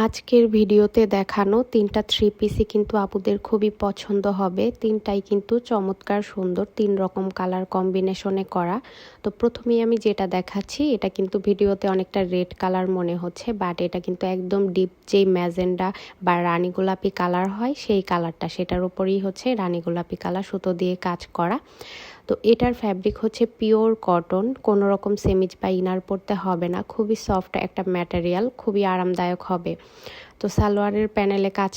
আজকের ভিডিওতে দেখানো ৩টা থ্রি পিসই কিন্তু আপুদের খুবই পছন্দ হবে। ৩টাই কিন্তু চমৎকার সুন্দর ৩ রকম কালার কম্বিনেশনে করা। তো প্রথমেই আমি যেটা দেখাচ্ছি এটা কিন্তু ভিডিওতে অনেকটা রেড কালার মনে হচ্ছে, বাট এটা কিন্তু একদম ডিপ যেই ম্যাজেন্ডা বা রানী গোলাপি কালার হয় সেই কালারটা, সেটার উপরেই হচ্ছে রানী গোলাপি কালার সুতো দিয়ে কাজ করা। তো এটার ফ্যাব্রিক হচ্ছে পিওর কটন, কোনো রকম সেমিজ বা ইনার পরতে হবে না, খুবই সফট একটা ম্যাটেরিয়াল, খুবই আরামদায়ক হবে। তো সালোয়ারের প্যানেলে কাজ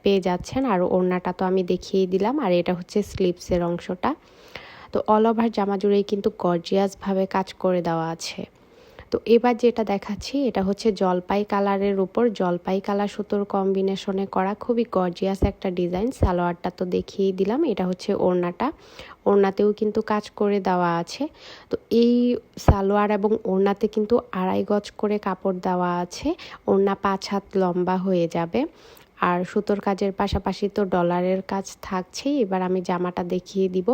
পেয়ে যাচ্ছেন, আর ওড়নাটা তো আমি দেখিয়ে দিলাম, আর এটা হচ্ছে স্লিভসের অংশটা। তো অল ওভার জামা জুড়েই কিন্তু গর্জিয়াসভাবে কাজ করে দেওয়া আছে। তো এবার যেটা দেখাচ্ছি এটা হচ্ছে জলপাই কালারের উপর জলপাই কালার সুতোর কম্বিনেশনে করা খুবই গর্জিয়াস একটা ডিজাইন। সালোয়ারটা তো দেখিয়েই দিলাম, এটা হচ্ছে ওড়নাটা, ওড়নাতেও কিন্তু কাজ করে দেওয়া আছে। তো এই সালোয়ার এবং ওড়নাতে কিন্তু 2.5 গজ করে কাপড় দেওয়া আছে, ওড়না 5 হাত লম্বা হয়ে যাবে। আর সুতোর কাজের পাশাপাশি তো ডলারের কাজ থাকছেই। এবার আমি জামাটা দেখিয়ে দিব,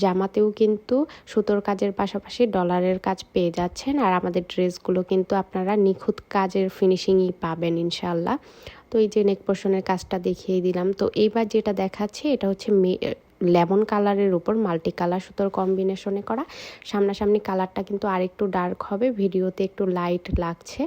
জামাতেও কিন্তু সুতোর কাজের পাশাপাশি ডলারের কাজ পেয়ে যাচ্ছেন, আর আমাদের ড্রেসগুলো কিন্তু আপনারা নিখুঁত কাজের ফিনিশিংই পাবেন ইনশাল্লাহ। তো এই যে নেক পোর্শনের কাজটা দেখিয়ে দিলাম। তো এইবার যেটা দেখাচ্ছে এটা হচ্ছে লেমন কালারের উপর মাল্টি কালার সুতোর কম্বিনেশনে করা। সামনাসামনি কালারটা কিন্তু আরেকটু ডার্ক হবে, ভিডিওতে একটু লাইট লাগছে।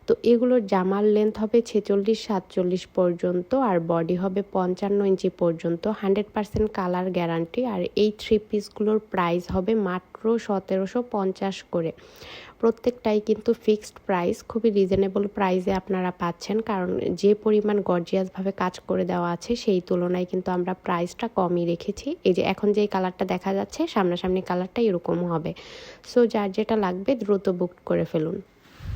তো এগুলোর জামার লেন্থ হবে 46-47 পর্যন্ত, আর বডি হবে 55 ইঞ্চি পর্যন্ত, 100% কালার গ্যারান্টি। আর এই থ্রি পিসগুলোর প্রাইস হবে মাত্র 1750 করে। প্রত্যেকটাই কিন্তু ফিক্সড প্রাইস, খুবই রিজনেবল প্রাইসে আপনারা পাচ্ছেন, কারণ যে পরিমাণ গর্জিয়াসভাবে কাজ করে দেওয়া আছে সেই তুলনায় কিন্তু আমরা প্রাইসটা কমই রেখেছি। এই যে এখন যেই কালারটা দেখা যাচ্ছে সামনাসামনি কালারটা এরকম হবে। সো যার যেটা লাগবে দ্রুত বুক করে ফেলুন।